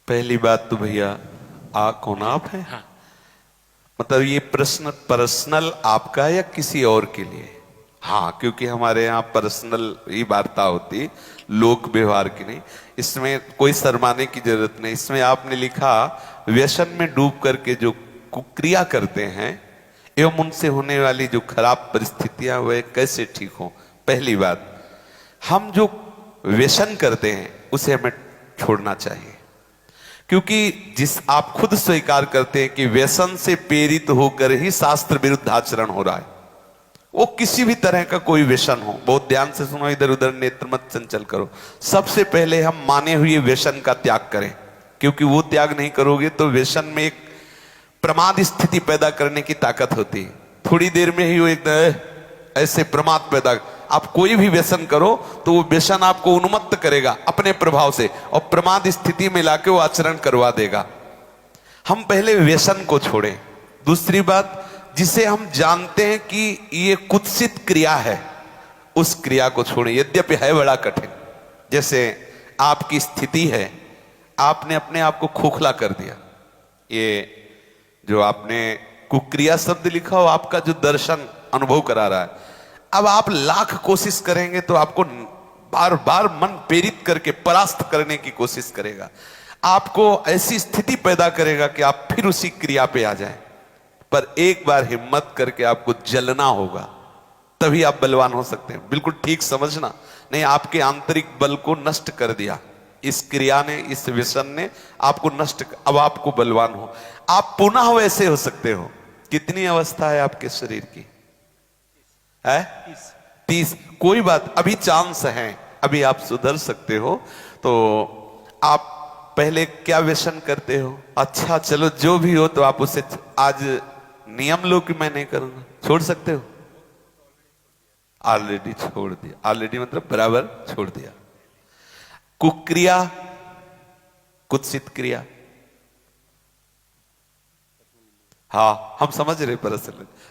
पहली बात तो भैया कौन आप हैं? हाँ। मतलब ये प्रश्न पर्सनल आपका है या किसी और के लिए? हाँ, क्योंकि हमारे यहाँ पर्सनल ही वार्ता होती, लोक व्यवहार की नहीं। इसमें कोई शर्माने की जरूरत नहीं। इसमें आपने लिखा व्यसन में डूब करके जो कुक्रिया करते हैं एवं उनसे होने वाली जो खराब परिस्थितियां वह कैसे ठीक हो। पहली बात, हम जो व्यसन करते हैं उसे हमें छोड़ना चाहिए, क्योंकि जिस आप खुद स्वीकार करते हैं कि व्यसन से प्रेरित होकर ही शास्त्र विरुद्ध आचरण हो रहा है, वो किसी भी तरह का कोई व्यसन हो। बहुत ध्यान से सुनो, इधर उधर नेत्र मत चंचल करो। सबसे पहले हम माने हुए व्यसन का त्याग करें, क्योंकि वो त्याग नहीं करोगे तो व्यसन में एक प्रमाद स्थिति पैदा करने की ताकत होती है। थोड़ी देर में ही वो एक ऐसे प्रमाद पैदा, आप कोई भी व्यसन करो तो वो व्यसन आपको उन्मत्त करेगा अपने प्रभाव से और प्रमाद स्थिति में लाके वो आचरण करवा देगा। हम पहले व्यसन को छोड़ें। दूसरी बात, जिसे हम जानते हैं कि ये कुत्सित क्रिया है, उस क्रिया को छोड़ें, यद्यपि है बड़ा कठिन। जैसे आपकी स्थिति है, आपने अपने आप को खोखला कर दिया। ये जो आपने कुक्रिया शब्द लिखा हो, आपका जो दर्शन अनुभव करा रहा है, अब आप लाख कोशिश करेंगे तो आपको बार बार मन प्रेरित करके परास्त करने की कोशिश करेगा, आपको ऐसी स्थिति पैदा करेगा कि आप फिर उसी क्रिया पे आ जाएं। पर एक बार हिम्मत करके आपको जलना होगा, तभी आप बलवान हो सकते हैं। बिल्कुल ठीक समझना, नहीं आपके आंतरिक बल को नष्ट कर दिया इस क्रिया ने, इस व्यसन ने आपको नष्ट, अब आपको बलवान हो, आप पुनः वैसे हो सकते हो। कितनी अवस्था है आपके शरीर की? है 30। कोई बात, अभी चांस है, अभी आप सुधर सकते हो। तो आप पहले क्या व्यसन करते हो? अच्छा चलो जो भी हो, तो आप उसे आज नियम लो कि मैं नहीं करूंगा, छोड़ सकते हो? ऑलरेडी छोड़ दिया। ऑलरेडी मतलब बराबर छोड़ दिया। कुक्रिया, कुत्सित क्रिया, हाँ हम समझ रहे, पर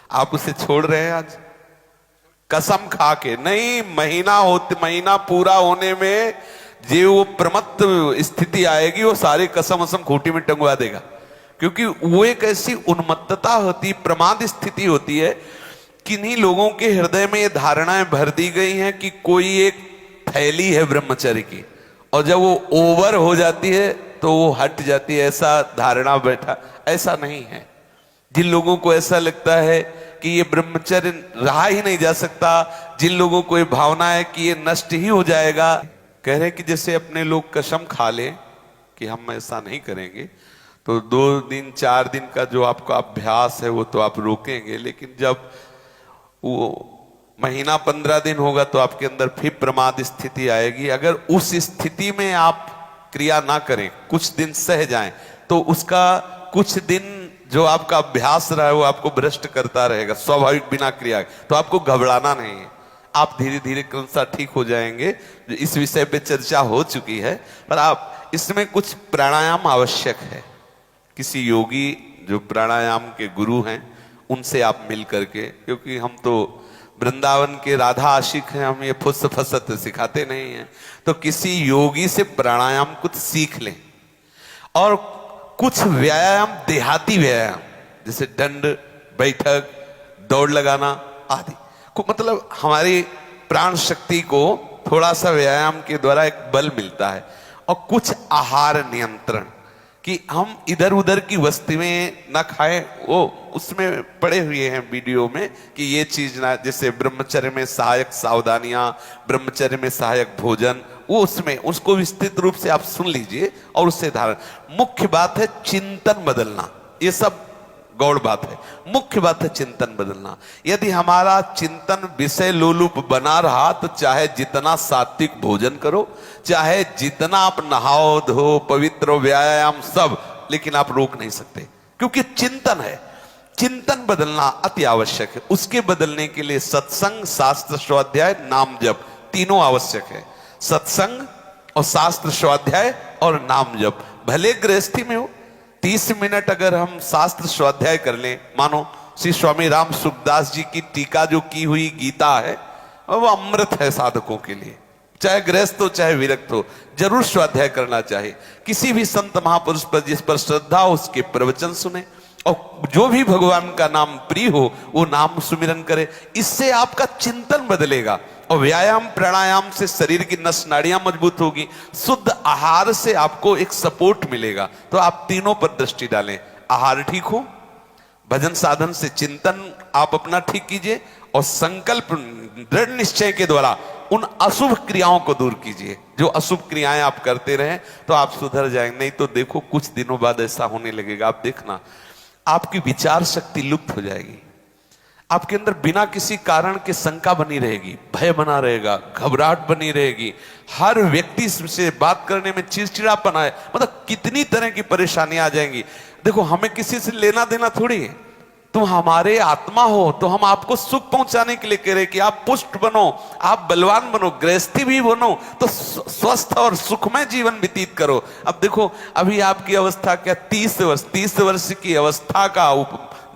आप उसे छोड़ रहे हैं आज कसम खा के। नहीं, महीना पूरा होने में जो वो प्रमत्त स्थिति आएगी, वो सारी कसम असम खूंटी में टंगवा देगा। क्योंकि वो एक ऐसी उन्मत्तता होती, प्रमाद स्थिति होती है। किन्हीं लोगों के हृदय में ये धारणाएं भर दी गई हैं कि कोई एक थैली है ब्रह्मचर्य की, और जब वो ओवर हो जाती है तो वो हट जाती है, ऐसा धारणा बैठा। ऐसा नहीं है। जिन लोगों को ऐसा लगता है कि ये ब्रह्मचर्य रहा ही नहीं जा सकता, जिन लोगों को ये भावना है कि ये नष्ट ही हो जाएगा, कह रहे कि जैसे अपने लोग कसम खा ले कि हम ऐसा नहीं करेंगे, तो 2 दिन 4 दिन का जो आपका अभ्यास है वो तो आप रोकेंगे, लेकिन जब वो महीना 15 दिन होगा तो आपके अंदर फिर प्रमाद स्थिति आएगी। अगर उस स्थिति में आप क्रिया ना करें, कुछ दिन सह जाएं, तो उसका कुछ दिन जो आपका अभ्यास रहा है वो आपको भ्रष्ट करता रहेगा स्वाभाविक बिना क्रिया। तो आपको घबराना नहीं है, आप धीरे धीरे क्रमशः ठीक हो जाएंगे। इस विषय पे चर्चा हो चुकी है, पर आप इसमें कुछ प्राणायाम आवश्यक है। किसी योगी जो प्राणायाम के गुरु हैं उनसे आप मिल करके, क्योंकि हम तो वृंदावन के राधा आशिक हैं, हम ये फुस फसत सिखाते नहीं हैं। तो किसी योगी से प्राणायाम कुछ सीख लें, और कुछ व्यायाम, देहाती व्यायाम जैसे दंड बैठक, दौड़ लगाना आदि को, मतलब हमारी प्राण शक्ति को थोड़ा सा व्यायाम के द्वारा एक बल मिलता है। और कुछ आहार नियंत्रण, कि हम इधर उधर की वस्तुएं ना खाएं, वो उसमें पड़े हुए हैं वीडियो में कि ये चीज ना, जैसे ब्रह्मचर्य में सहायक सावधानियां, ब्रह्मचर्य में सहायक भोजन, वो उसमें उसको विस्तृत रूप से आप सुन लीजिए और उससे धारण। मुख्य बात है चिंतन बदलना, ये सब गौड़ बात है, मुख्य बात है चिंतन बदलना। यदि हमारा चिंतन विषय लोलुप बना रहा तो चाहे जितना सात्विक भोजन करो, चाहे जितना आप नहाओ धो पवित्र व्यायाम सब, लेकिन आप रोक नहीं सकते, क्योंकि चिंतन है। चिंतन बदलना अति आवश्यक है। उसके बदलने के लिए सत्संग, शास्त्र स्वाध्याय, नाम जप तीनों आवश्यक है। सत्संग और शास्त्र स्वाध्याय और नाम जप। भले गृहस्थी में हो, 30 मिनट अगर हम शास्त्र स्वाध्याय कर लें, मानो श्री स्वामी राम सुखदास जी की टीका जो की हुई गीता है, वो अमृत है साधकों के लिए। चाहे गृहस्थ हो चाहे विरक्त हो, जरूर स्वाध्याय करना चाहिए। किसी भी संत महापुरुष पर जिस पर श्रद्धा हो उसके प्रवचन सुने, और जो भी भगवान का नाम प्रिय हो वो नाम सुमिरन करे। इससे आपका चिंतन बदलेगा, और व्यायाम प्राणायाम से शरीर की नस नाड़ियां मजबूत होगी, शुद्ध आहार से आपको एक सपोर्ट मिलेगा। तो आप तीनों पर दृष्टि डालें, आहार ठीक हो, भजन साधन से चिंतन आप अपना ठीक कीजिए, और संकल्प दृढ़ निश्चय के द्वारा उन अशुभ क्रियाओं को दूर कीजिए। जो अशुभ क्रियाएं आप करते रहें तो आप सुधर जाएंगे। नहीं तो देखो कुछ दिनों बाद ऐसा होने लगेगा, आप देखना आपकी विचार शक्ति लुप्त हो जाएगी, आपके अंदर बिना किसी कारण के शंका बनी रहेगी, भय बना रहेगा, घबराहट बनी रहेगी, हर व्यक्ति से बात करने में चिड़चिड़ापन आए, मतलब कितनी तरह की परेशानियां आ जाएंगी। देखो हमें किसी से लेना देना थोड़ी है, तुम हमारे आत्मा हो तो हम आपको सुख पहुंचाने के लिए कह रहे कि आप पुष्ट बनो, आप बलवान बनो, गृहस्थी भी बनो, तो स्वस्थ और सुखमय जीवन व्यतीत करो। अब देखो अभी आपकी अवस्था क्या, 30 वर्ष की अवस्था का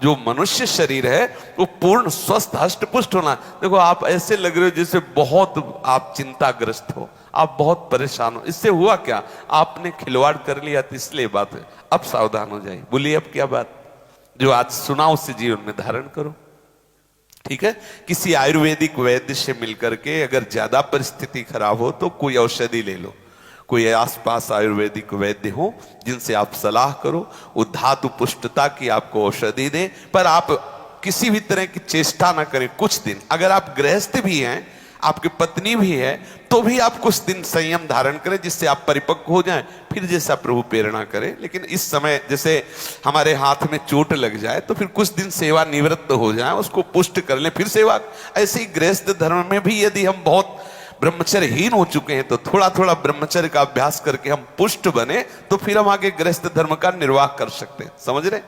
जो मनुष्य शरीर है वो पूर्ण स्वस्थ हष्ट पुष्ट होना। देखो आप ऐसे लग रहे हो जैसे बहुत आप चिंताग्रस्त हो, आप बहुत परेशान हो। इससे हुआ क्या, आपने खिलवाड़ कर लिया, तो इसलिए बात है। अब सावधान हो जाइए। बोलिए अब क्या बात, जो आज सुना उससे जीवन में धारण करो, ठीक है। किसी आयुर्वेदिक वैद्य से मिलकर के अगर ज्यादा परिस्थिति खराब हो तो कोई औषधि ले लो, कोई आसपास आयुर्वेदिक वैद्य हो जिनसे आप सलाह करो, वो धातु पुष्टता की आपको औषधि दें। पर आप किसी भी तरह की चेष्टा ना करें कुछ दिन। अगर आप गृहस्थ भी हैं, आपकी पत्नी भी है, तो भी आप कुछ दिन संयम धारण करें जिससे आप परिपक्व हो जाएं, फिर जैसा प्रभु प्रेरणा करें। लेकिन इस समय जैसे हमारे हाथ में चोट लग जाए तो फिर कुछ दिन सेवा निवृत्त हो जाए, उसको पुष्ट कर लें, फिर सेवा। ऐसे ही गृहस्थ धर्म में भी यदि हम बहुत ब्रह्मचर्यहीन हो चुके हैं तो थोड़ा थोड़ा ब्रह्मचर्य का अभ्यास करके हम पुष्ट बने, तो फिर हम आगे गृहस्थ धर्म का निर्वाह कर सकते हैं। समझ रहे?